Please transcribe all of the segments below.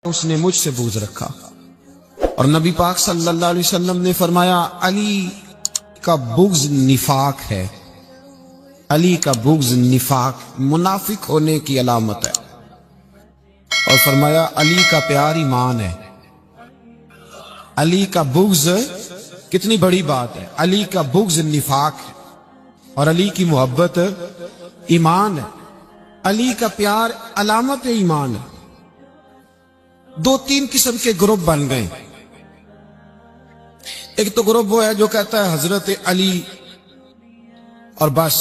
اس نے مجھ سے بغض رکھا۔ اور نبی پاک صلی اللہ علیہ وسلم نے فرمایا علی کا بغض نفاق ہے، علی کا بغض نفاق منافق ہونے کی علامت ہے، اور فرمایا علی کا پیار ایمان ہے۔ علی کا بغض کتنی بڑی بات ہے، علی کا بغض نفاق ہے اور علی کی محبت ایمان ہے، علی کا پیار علامت ایمان ہے۔ دو تین قسم کے گروپ بن گئے۔ ایک تو گروپ وہ ہے جو کہتا ہے حضرت علی اور بس،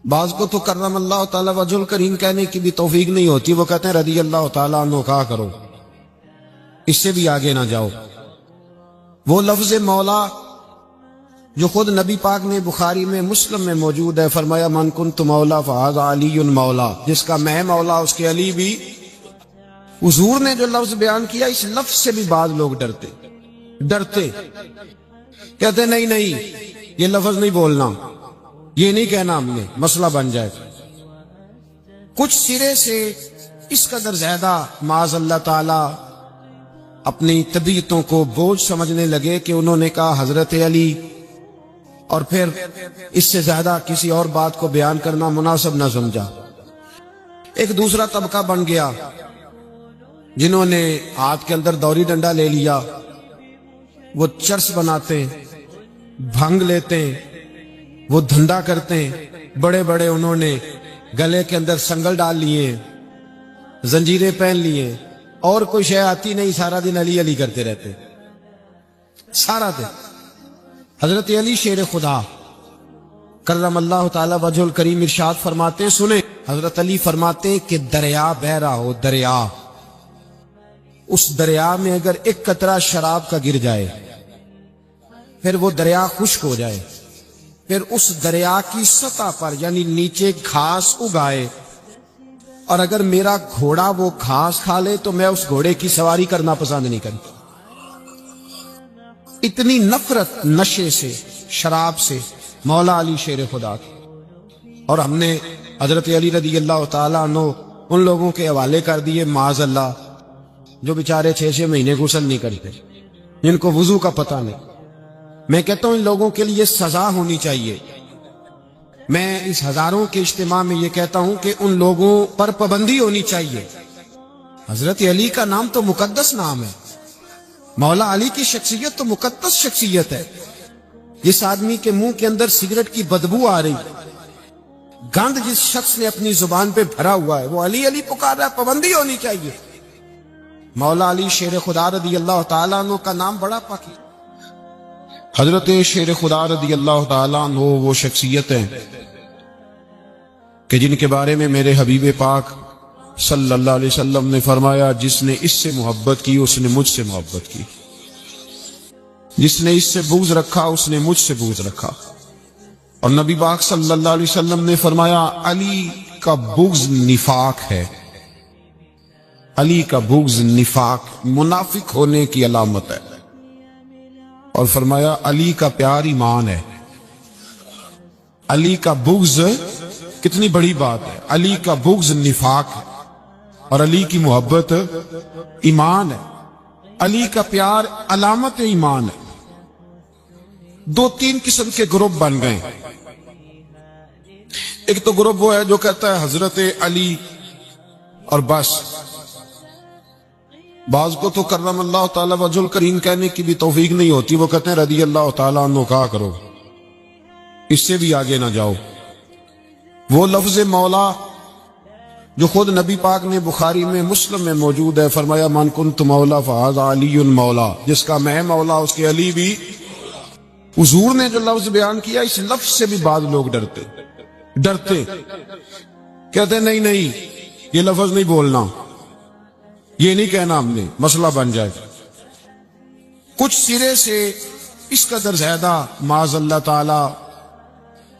بعض کو تو کرم اللہ تعالی وجہ الکریم کہنے کی بھی توفیق نہیں ہوتی، وہ کہتے ہیں رضی اللہ تعالیٰ عنہ کہا کرو، اس سے بھی آگے نہ جاؤ۔ وہ لفظ مولا جو خود نبی پاک نے بخاری میں مسلم میں موجود ہے، فرمایا من کنت مولا فہذا علی مولا، جس کا میں مولا اس کے علی بھی۔ حضور نے جو لفظ بیان کیا، اس لفظ سے بھی بعض لوگ ڈرتے کہتے نہیں یہ لفظ نہیں بولنا، یہ نہیں کہنا ہم نے، مسئلہ بن جائے۔ کچھ سرے سے اس قدر زیادہ معاذ اللہ تعالی اپنی طبیعتوں کو بوجھ سمجھنے لگے کہ انہوں نے کہا حضرت علی، اور پھر اس سے زیادہ کسی اور بات کو بیان کرنا مناسب نہ سمجھا۔ ایک دوسرا طبقہ بن گیا جنہوں نے ہاتھ کے اندر دوری ڈنڈا لے لیا، وہ چرس بناتے، بھنگ لیتے، وہ دھندا کرتے، بڑے بڑے انہوں نے گلے کے اندر سنگل ڈال لیے، زنجیریں پہن لیے، اور کوئی شے آتی نہیں، سارا دن علی علی کرتے رہتے، سارا دن۔ حضرت علی شیر خدا کرم اللہ تعالی وجہ الکریم ارشاد فرماتے ہیں، سنیں، حضرت علی فرماتے ہیں کہ دریا بہ رہا ہو، دریا، اس دریا میں اگر ایک قطرہ شراب کا گر جائے، پھر وہ دریا خشک ہو جائے، پھر اس دریا کی سطح پر یعنی نیچے گھاس اگائے، اور اگر میرا گھوڑا وہ گھاس کھا لے تو میں اس گھوڑے کی سواری کرنا پسند نہیں کرتا۔ اتنی نفرت نشے سے، شراب سے مولا علی شیر خدا کی۔ اور ہم نے حضرت علی رضی اللہ تعالیٰ عنہ ان لوگوں کے حوالے کر دیے معاذ اللہ جو بیچارے 6 مہینے غسل نہیں کرتے، جن کو وضو کا پتہ نہیں۔ میں کہتا ہوں ان لوگوں کے لیے سزا ہونی چاہیے۔ میں اس ہزاروں کے اجتماع میں یہ کہتا ہوں کہ ان لوگوں پر پابندی ہونی چاہیے۔ حضرت علی کا نام تو مقدس نام ہے، مولا علی کی شخصیت تو مقدس شخصیت ہے۔ جس آدمی کے منہ کے اندر سگریٹ کی بدبو آ رہی، گند جس شخص نے اپنی زبان پہ بھرا ہوا ہے، وہ علی علی پکار رہا ہے، پابندی ہونی چاہیے۔ مولا علی شیر خدا رضی اللہ تعالیٰ عنہ کا نام بڑا پاکی۔ حضرت شیر خدا رضی اللہ تعالیٰ عنہ وہ شخصیت ہیں کہ جن کے بارے میں میرے حبیب پاک صلی اللہ علیہ وسلم نے فرمایا جس نے اس سے محبت کی اس نے مجھ سے محبت کی، جس نے اس سے بغض رکھا اس نے مجھ سے بغض رکھا۔ اور نبی پاک صلی اللہ علیہ وسلم نے فرمایا علی کا بغض نفاق ہے، علی کا بغض نفاق منافق ہونے کی علامت ہے، اور فرمایا علی کا پیار ایمان ہے۔ علی کا بغض کتنی بڑی بات ہے، علی کا بغض نفاق ہے اور علی کی محبت ایمان ہے، علی کا پیار علامت ایمان ہے۔ دو تین قسم کے گروپ بن گئے۔ ایک تو گروپ وہ ہے جو کہتا ہے حضرت علی اور بس، بعض کو تو کرم اللہ تعالی وجہ الکریم کہنے کی بھی توفیق نہیں ہوتی، وہ کہتے ہیں رضی اللہ تعالیٰ عنہ کہا کرو، اس سے بھی آگے نہ جاؤ۔ وہ لفظ مولا جو خود نبی پاک نے بخاری میں مسلم میں موجود ہے، فرمایا من کنت مولا فہذا علی مولا، جس کا میں مولا اس کے علی بھی۔ حضور نے جو لفظ بیان کیا، اس لفظ سے بھی بعض لوگ ڈرتے کہتے نہیں یہ لفظ نہیں بولنا، یہ نہیں کہنا ہم نے، مسئلہ بن جائے۔ کچھ سرے سے اس قدر زیادہ معاذ اللہ تعالی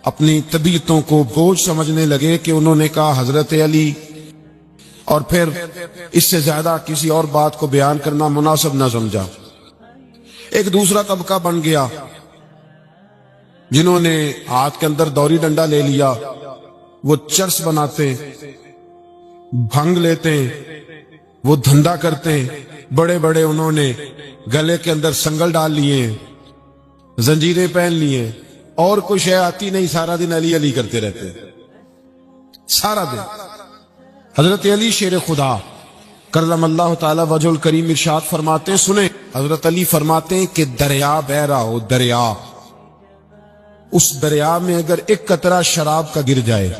اپنی طبیعتوں کو بوجھ سمجھنے لگے کہ انہوں نے کہا حضرت علی، اور پھر اس سے زیادہ کسی اور بات کو بیان کرنا مناسب نہ سمجھا۔ ایک دوسرا طبقہ بن گیا جنہوں نے ہاتھ کے اندر دوری ڈنڈا لے لیا، وہ چرس بناتے، بھنگ لیتے، وہ دھندا کرتے ہیں، بڑے بڑے انہوں نے گلے کے اندر سنگل ڈال لیے ہیں، زنجیریں پہن لیے ہیں، اور کوئی شے آتی نہیں، سارا دن علی علی کرتے رہتے ہیں سارا دن۔ حضرت علی شیر خدا کرم اللہ تعالی وجہ الکریم ارشاد فرماتے ہیں، سنیں، حضرت علی فرماتے ہیں کہ دریا بہ رہا ہو، دریا، اس دریا میں اگر ایک قطرہ شراب کا گر جائے،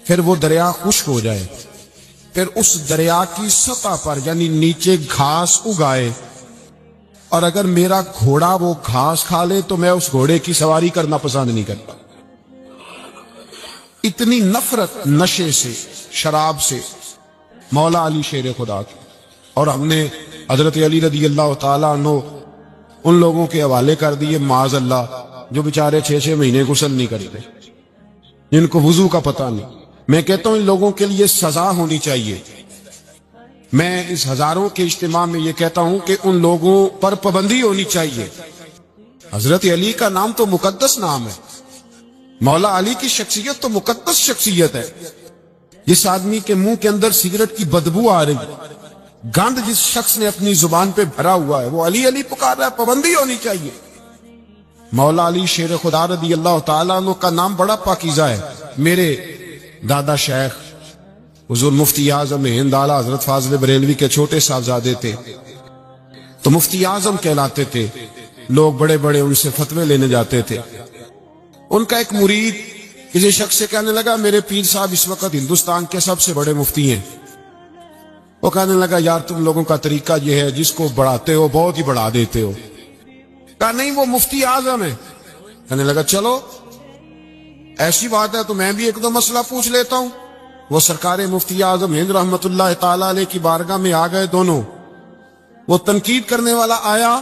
پھر وہ دریا خشک ہو جائے، پھر اس دریا کی سطح پر یعنی نیچے گھاس اگائے، اور اگر میرا گھوڑا وہ گھاس کھا لے تو میں اس گھوڑے کی سواری کرنا پسند نہیں کرتا۔ اتنی نفرت نشے سے، شراب سے مولا علی شیر خدا کی۔ اور ہم نے حضرت علی رضی اللہ تعالیٰ عنہ ان لوگوں کے حوالے کر دیے معاذ اللہ جو بیچارے 6 مہینے غسل نہیں کرتے، جن کو وضو کا پتہ نہیں۔ میں کہتا ہوں ان لوگوں کے لیے سزا ہونی چاہیے۔ میں اس ہزاروں کے اجتماع میں یہ کہتا ہوں کہ ان لوگوں پر پابندی ہونی چاہیے۔ حضرت علی کا نام تو مقدس نام ہے، مولا علی کی شخصیت تو مقدس شخصیت ہے۔ جس آدمی کے منہ کے اندر سگریٹ کی بدبو آ رہی، گند جس شخص نے اپنی زبان پہ بھرا ہوا ہے، وہ علی علی پکار رہا ہے، پابندی ہونی چاہیے۔ مولا علی شیر خدا رضی اللہ تعالیٰ عنہ کا نام بڑا پاکیزہ ہے۔ میرے دادا شیخ حضور مفتی اعظم ہند اعلیٰ حضرت فاضل بریلوی کے چھوٹے صاحبزادے تھے، تو مفتی اعظم کہلاتے تھے، لوگ بڑے بڑے ان سے فتوے لینے جاتے تھے۔ ان کا ایک مرید کسی شخص سے کہنے لگا میرے پیر صاحب اس وقت ہندوستان کے سب سے بڑے مفتی ہیں۔ وہ کہنے لگا یار تم لوگوں کا طریقہ یہ ہے، جس کو بڑھاتے ہو بہت ہی بڑھا دیتے ہو۔ کہا نہیں وہ مفتی اعظم ہے۔ کہنے لگا چلو ایسی بات ہے تو میں بھی ایک دو مسئلہ پوچھ لیتا ہوں۔ وہ سرکار مفتی اعظم ہند رحمت اللہ تعالیٰ علیہ کی بارگاہ میں آ گئے دونوں۔ وہ تنقید کرنے والا آیا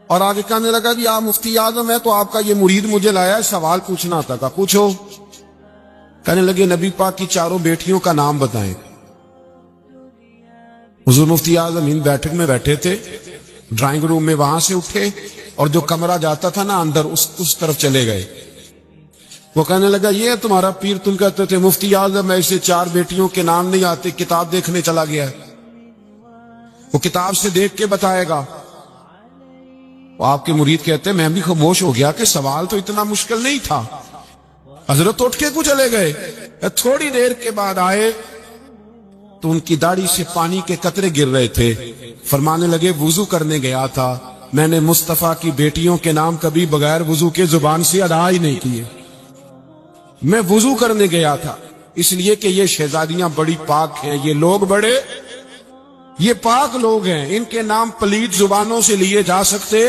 اور آگے کہنے لگا کہ آپ مفتی اعظم ہے تو آپ کا یہ مرید مجھے لایا ہے، سوال پوچھنا تھا۔ کہا پوچھو۔ کہنے لگے نبی پاک کی 4 بیٹیوں کا نام بتائیں۔ حضور مفتی اعظم ہند بیٹھک میں بیٹھے تھے، ڈرائنگ روم میں، وہاں سے اٹھے اور جو کمرہ جاتا تھا نا اندر اس طرف چلے گئے۔ وہ کہنے لگا یہ تمہارا پیر، تم کہتے تھے مفتی اعظم ایسے 4 بیٹیوں کے نام نہیں آتے، کتاب دیکھنے چلا گیا ہے، وہ کتاب سے دیکھ کے بتائے گا۔ وہ آپ کے مرید کہتے ہیں میں بھی خاموش ہو گیا کہ سوال تو اتنا مشکل نہیں تھا۔ حضرت اٹھ کے کو چلے گئے۔ تھوڑی دیر کے بعد آئے تو ان کی داڑھی سے پانی کے قطرے گر رہے تھے۔ فرمانے لگے وضو کرنے گیا تھا، میں نے مصطفیٰ کی بیٹیوں کے نام کبھی بغیر وضو کے زبان سے ادا ہی نہیں کیے۔ میں وضو کرنے گیا تھا اس لیے کہ یہ شہزادیاں بڑی پاک ہیں، یہ لوگ بڑے یہ پاک لوگ ہیں، ان کے نام پلیت زبانوں سے لیے جا سکتے،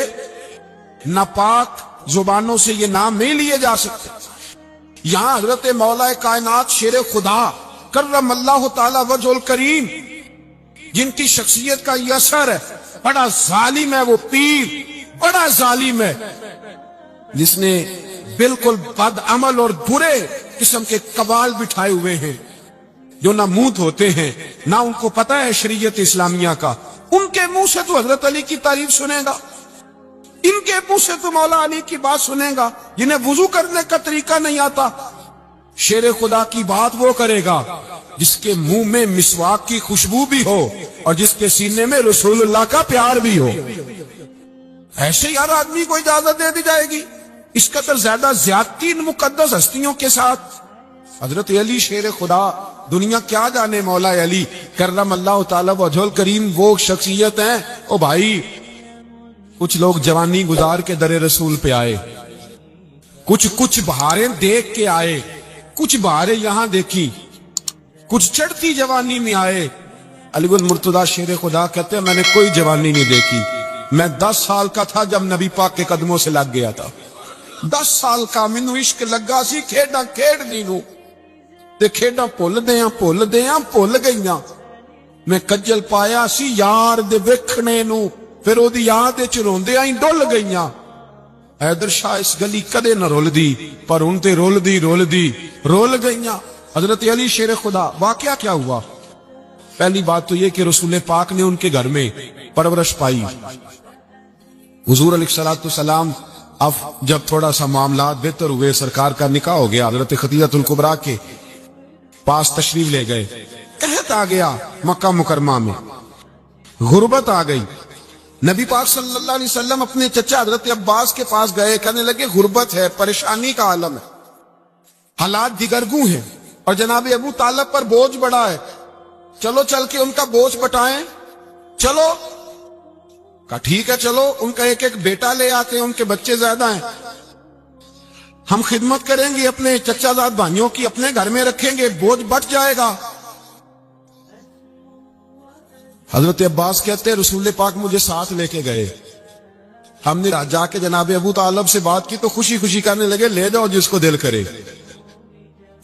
ناپاک زبانوں سے یہ نام نہیں لیے جا سکتے۔ یہاں حضرت مولا کائنات شیر خدا کرم اللہ تعالی وجہ الکریم جن کی شخصیت کا یہ اثر ہے، بڑا ظالم ہے وہ پیر، بڑا ظالم ہے جس نے بالکل بد عمل اور برے قسم کے قوال بٹھائے ہوئے ہیں، جو نہ منہ دھوتے ہیں نہ ان کو پتہ ہے شریعت اسلامیہ کا۔ ان کے منہ سے تو حضرت علی کی تعریف سنے گا، ان کے منہ سے تو مولا علی کی بات سنے گا، جنہیں وضو کرنے کا طریقہ نہیں آتا۔ شیر خدا کی بات وہ کرے گا جس کے منہ میں مسواک کی خوشبو بھی ہو اور جس کے سینے میں رسول اللہ کا پیار بھی ہو۔ ایسے ہر آدمی کو اجازت دے دی جائے گی؟ اس قدر زیادہ زیادتی ان مقدس ہستیوں کے ساتھ۔ حضرت علی شیر خدا، دنیا کیا جانے مولا علی کرم اللہ تعالی وجہ الکریم وہ شخصیت ہیں۔ او بھائی کچھ لوگ جوانی گزار کے در رسول پہ آئے، کچھ بہاریں دیکھ کے آئے، کچھ بہاریں یہاں دیکھی، کچھ چڑھتی جوانی میں آئے۔ علی المرتضیٰ شیر خدا کہتے ہیں میں نے کوئی جوانی نہیں دیکھی، میں 10 سال کا تھا جب نبی پاک کے قدموں سے لگ گیا تھا۔ 10 سال کا مینوں عشق لگا سی، کھیڈاں کھیڈ دی نوں تے کھیڈاں بھول گئیاں۔ میں کجل پایا سی یار دے ویکھنے نوں، پھر او دی یاد وچ روندیاں ہی ڈل گئیاں۔ حیدر شاہ اس گلی کدے نہ رول دی، پر ان تے رول گئیاں۔ حضرت علی شیر خدا، واقعہ کیا ہوا؟ پہلی بات تو یہ کہ رسول پاک نے ان کے گھر میں پرورش پائی۔ حضور علیہ الصلوۃ والسلام اب جب تھوڑا سا معاملات بہتر ہوئے، سرکار کا نکاح ہو گیا، حضرت خدیجہ الکبریٰ کے پاس تشریف لے گئے۔ کہہ قحط آ گیا مکہ مکرمہ میں، غربت آ گئی. نبی پاک صلی اللہ علیہ وسلم اپنے چچا حضرت عباس کے پاس گئے، کہنے لگے غربت ہے، پریشانی کا عالم ہے، حالات دیگرگوں ہیں، اور جناب ابو طالب پر بوجھ بڑا ہے، چلو چل کے ان کا بوجھ بٹائیں. چلو کہا ٹھیک ہے، چلو ان کا ایک ایک بیٹا لے آتے ہیں، ان کے بچے زیادہ ہیں، ہم خدمت کریں گے اپنے چچا زاد بھائیوں کی، اپنے گھر میں رکھیں گے، بوجھ بٹ جائے گا. حضرت عباس کہتے ہیں رسول پاک مجھے ساتھ لے کے گئے، ہم نے جا کے جناب ابو طالب سے بات کی تو خوشی خوشی کہنے لگے لے جاؤ جس کو دل کرے،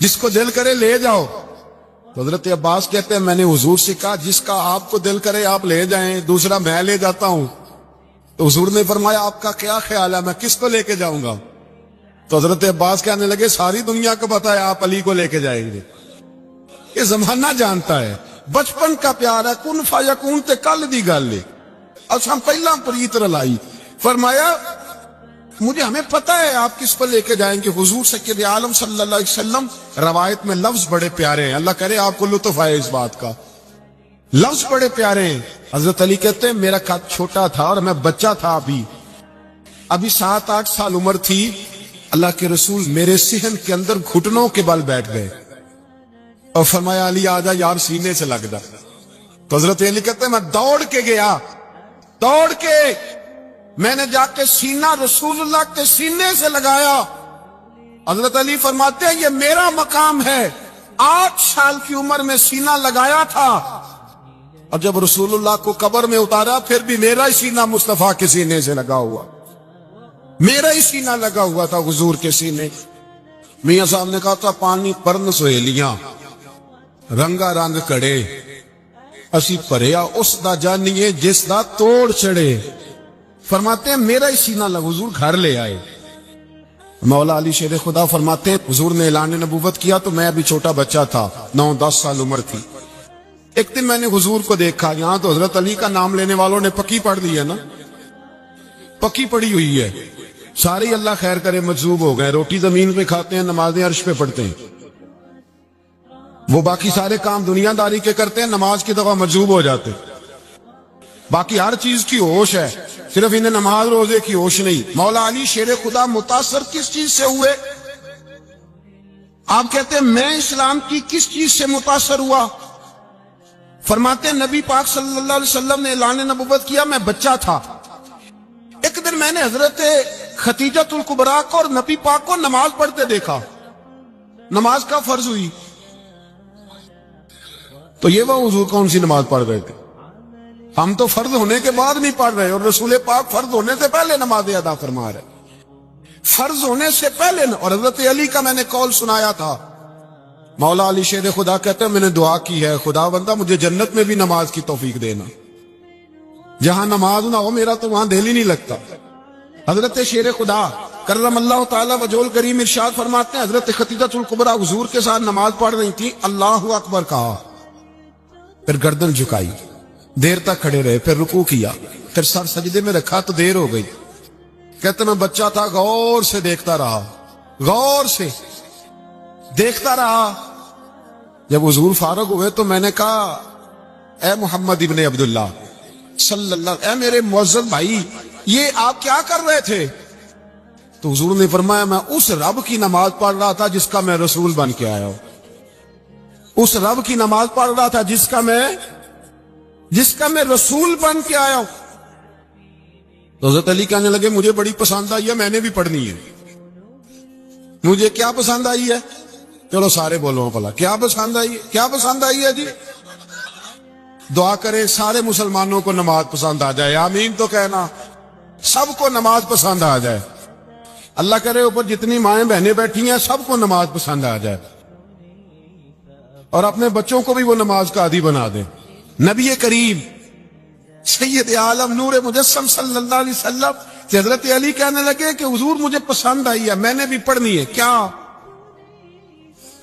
جس کو دل کرے لے جاؤ. تو حضرت عباس کہتے ہیں میں نے حضور سے کہا جس کا آپ کو دل کرے آپ لے جائیں، دوسرا میں لے جاتا ہوں. تو حضور نے فرمایا آپ کا کیا خیال ہے، میں کس کو لے کے جاؤں گا؟ تو حضرت عباس کہنے لگے ساری دنیا کو پتا ہے آپ علی کو لے کے جائیں گے. یہ زمانہ جانتا ہے، بچپن کا پیار ہے، کن فیکون تے کل دی گل ہے، اس ہم پہلا پریت رلائی. فرمایا مجھے ہمیں پتہ ہے آپ کس کو لے کے جائیں گے. حضور سید عالم صلی اللہ علیہ وسلم روایت میں لفظ بڑے پیارے ہیں، اللہ کرے آپ کو لطف آئے اس بات کا، لفظ بڑے پیارے ہیں. حضرت علی کہتے ہیں میرا قد چھوٹا تھا اور میں بچہ تھا، ابھی 7-8 سال عمر تھی، اللہ کے رسول میرے صحن کے اندر گھٹنوں کے بل بیٹھ گئے اور فرمایا علی آجا یار سینے سے لگ جا. تو حضرت علی کہتے ہیں میں دوڑ کے گیا، دوڑ کے میں نے جا کے سینہ رسول اللہ کے سینے سے لگایا. حضرت علی فرماتے ہیں یہ میرا مقام ہے، 8 سال کی عمر میں سینہ لگایا تھا، اور جب رسول اللہ کو قبر میں اتارا پھر بھی میرا ہی سینہ مصطفیٰ کے سینے سے لگا ہوا، میرا ہی سینہ لگا ہوا تھا حضور کے سینے. میاں صاحب نے کہا تھا پانی پرن سہیلیاں رنگا رنگ کڑے، اسی پریا اس دا جانیے جس دا توڑ چڑے. فرماتے ہیں میرا ہی سینہ لگا، حضور گھر لے آئے. مولا علی شیر خدا فرماتے ہیں حضور نے اعلان نبوت کیا تو میں ابھی چھوٹا بچہ تھا، 9-10 سال عمر تھی. ایک دن میں نے حضور کو دیکھا، یہاں تو حضرت علی کا نام لینے والوں نے پکی پڑھ لی ہے نا، پکی پڑی ہوئی ہے، سارے اللہ خیر کرے مجذوب ہو گئے، روٹی زمین پہ کھاتے ہیں، نمازیں عرش پہ پڑھتے ہیں، وہ باقی سارے کام دنیا داری کے کرتے ہیں، نماز کی دفعہ مجذوب ہو جاتے. باقی ہر چیز کی ہوش ہے، صرف انہیں نماز روزے کی ہوش نہیں. مولا علی شیر خدا متاثر کس چیز سے ہوئے؟ آپ کہتے ہیں میں اسلام کی کس چیز سے متاثر ہوا؟ فرماتے ہیں نبی پاک صلی اللہ علیہ وسلم نے اعلان نبوت کیا، میں بچہ تھا. ایک دن میں نے حضرت خدیجہ الکبریٰ کو اور نبی پاک کو نماز پڑھتے دیکھا، نماز کا فرض ہوئی تو یہ وہ حضور کون سی نماز پڑھ رہے تھے؟ ہم تو فرض ہونے کے بعد نہیں پڑھ رہے، اور رسول پاک فرض ہونے سے پہلے نماز ادا فرما رہے، فرض ہونے سے پہلے. اور حضرت علی کا میں نے قول سنایا تھا، مولا علی شیر خدا کہتے ہیں میں نے دعا کی ہے خدا بندہ مجھے جنت میں بھی نماز کی توفیق دینا، جہاں نماز نہ ہو میرا تو وہاں دل ہی نہیں لگتا. حضرت شیر خدا کرم اللہ تعالی وجہ کریم ارشاد فرماتے ہیں حضرت خدیجہ الکبریٰ حضور کے ساتھ نماز پڑھ رہی تھی، اللہ اکبر کہا، پھر گردن جھکائی، دیر تک کھڑے رہے، پھر رکوع کیا، پھر سر سجدے میں رکھا تو دیر ہو گئی. کہتے میں بچہ تھا، غور سے دیکھتا رہا، غور سے دیکھتا رہا. جب حضور فارغ ہوئے تو میں نے کہا اے محمد ابن عبداللہ صلی اللہ، اے میرے معزز بھائی یہ آپ کیا کر رہے تھے؟ تو حضور نے فرمایا میں اس رب کی نماز پڑھ رہا تھا جس کا میں رسول بن کے آیا ہوں، اس رب کی نماز پڑھ رہا تھا جس کا میں رسول بن کے آیا ہوں. تو حضرت علی کہنے لگے مجھے بڑی پسند آئی ہے، میں نے بھی پڑھنی ہے. مجھے کیا پسند آئی ہے؟ چلو سارے بولو پلا کیا پسند آئی ہے؟ کیا پسند آئی ہے جی؟ دعا کرے سارے مسلمانوں کو نماز پسند آ جائے، آمین تو کہنا، سب کو نماز پسند آ جائے. اللہ کرے اوپر جتنی مائیں بہنیں بیٹھی ہیں سب کو نماز پسند آ جائے، اور اپنے بچوں کو بھی وہ نماز کا عادی بنا دیں. نبی کریم سید عالم نور مجسم صلی اللہ علیہ وسلم سے حضرت علی کہنے لگے کہ حضور مجھے پسند آئی ہے، میں نے بھی پڑھنی ہے. کیا؟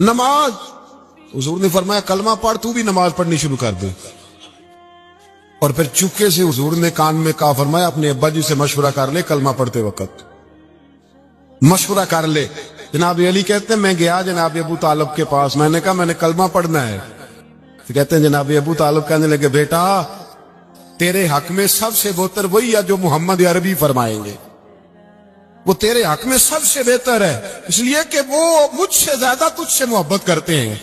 نماز. حضور نے فرمایا کلمہ پڑھ، تو بھی نماز پڑھنی شروع کر دے. اور پھر چپکے سے حضور نے کان میں کہا، فرمایا اپنے ابا جی سے مشورہ کر لے، کلمہ پڑھتے وقت مشورہ کر لے. جناب علی کہتے ہیں میں گیا جناب ابو طالب کے پاس، میں نے کہا میں نے کلمہ پڑھنا ہے. تو کہتے ہیں جناب ابو طالب کہنے لگے بیٹا تیرے حق میں سب سے بہتر وہی ہے جو محمد عربی فرمائیں گے، وہ تیرے حق میں سب سے بہتر ہے، اس لیے کہ وہ مجھ سے زیادہ تجھ سے محبت کرتے ہیں،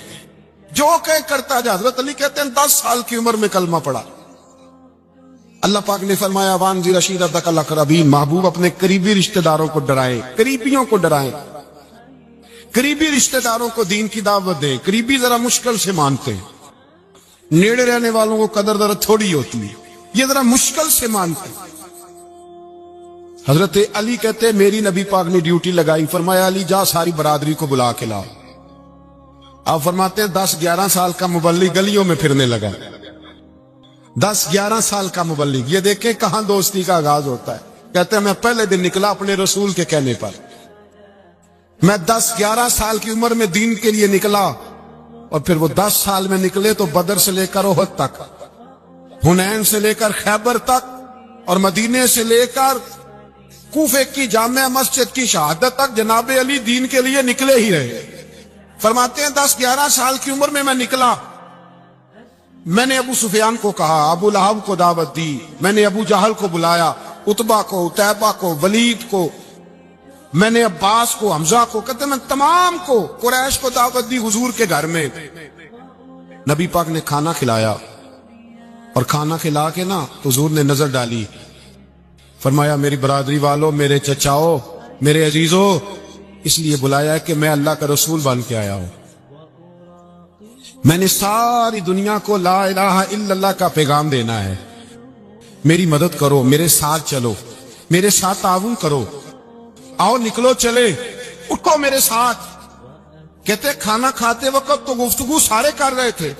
جو کہ کرتا جا۔ حضرت علی کہتے ہیں 10 سال کی عمر میں کلمہ پڑھا۔ اللہ پاک نے فرمایا وانذر عشیرتک الاقربین، محبوب اپنے قریبی رشتہ داروں کو ڈرائیں، قریبیوں کو ڈرائیں، قریبی رشتہ داروں کو دین کی دعوت دیں۔ قریبی ذرا مشکل سے مانتے ہیں، نیڑے رہنے والوں کو قدر ذرا تھوڑی ہوتی ہے، یہ ذرا مشکل سے مانتے ہیں۔ حضرت علی کہتے ہیں میری نبی پاک نے ڈیوٹی لگائی، فرمایا علی جا ساری برادری کو بلا کے لاؤ۔ آپ فرماتے ہیں 10-11 سال کا مبلغ گلیوں میں پھرنے لگا، 10-11 سال کا مبلغ، یہ دیکھیں کہاں دوستی کا آغاز ہوتا ہے۔ کہتے ہیں میں پہلے دن نکلا اپنے رسول کے کہنے پر، میں 10-11 سال کی عمر میں دین کے لیے نکلا، اور پھر وہ 10 سال میں نکلے تو بدر سے لے کر احد تک، حنین سے لے کر خیبر تک، اور مدینے سے لے کر کوفے کی جامع مسجد کی شہادت تک جناب علی دین کے لیے نکلے ہی رہے۔ فرماتے ہیں 10-11 سال کی عمر میں نکلا، میں نے ابو سفیان کو کہا، ابو لہب کو دعوت دی، میں نے ابو جہل کو بلایا، عتبہ کو، عتیبہ کو، ولید کو، میں نے عباس کو، حمزہ کو، کہتے میں تمام کو، قریش کو دعوت دی حضور کے گھر میں۔ نبی پاک نے کھانا کھلایا، اور کھانا کھلا کے نا حضور نے نظر ڈالی، فرمایا میری برادری والوں، میرے چچاؤ، میرے عزیزوں، اس لیے بلایا ہے کہ میں اللہ کا رسول بن کے آیا ہوں، میں نے ساری دنیا کو لا الہ الا اللہ کا پیغام دینا ہے، میری مدد کرو، میرے ساتھ چلو، میرے ساتھ تعاون کرو، آؤ نکلو چلے، اٹھو میرے ساتھ۔ کہتے کھانا کھاتے وقت تو گفتگو سارے کر رہے تھے،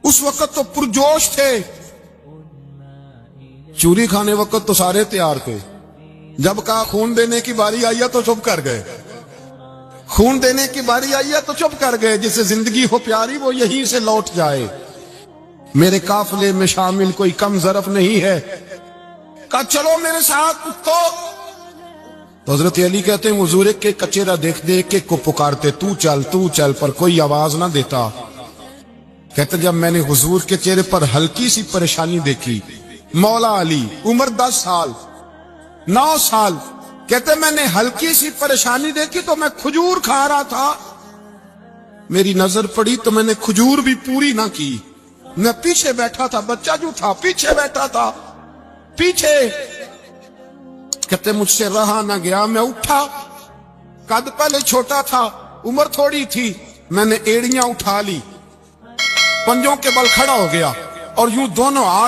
اس وقت تو پرجوش تھے، چوری کھانے وقت تو سارے تیار تھے، جب کہا خون دینے کی باری آئی ہے تو چپ کر گئے، خون دینے کی باری آئی ہے تو چپ کر گئے، جسے زندگی ہو پیاری وہ یہیں سے لوٹ جائے، میرے قافلے میں شامل کوئی کم ظرف نہیں ہے، کہا چلو میرے ساتھ اٹھو۔ تو حضرت علی کہتے ہیں حضور کے کچیرا دیکھ دیکھ کے کو پکارتے تو چل پر کوئی آواز نہ دیتا۔ کہتے جب میں نے حضور کے چہرے پر ہلکی سی پریشانی دیکھی، مولا علی عمر 10 سال 9 سال، کہتے میں نے ہلکی سی پریشانی دیکھی تو میں کھجور کھا رہا تھا، میری نظر پڑی تو میں نے کھجور بھی پوری نہ کی، میں پیچھے بیٹھا تھا، بچہ جو تھا پیچھے بیٹھا تھا، پیچھے۔ کہتے مجھ سے رہا نہ گیا، میں اٹھا، قد پہلے چھوٹا تھا، عمر تھوڑی تھی، میں نے ایڑیاں اٹھا لی، پنجوں کے بل کھڑا ہو گیا، اور یوں دونوں ہاتھ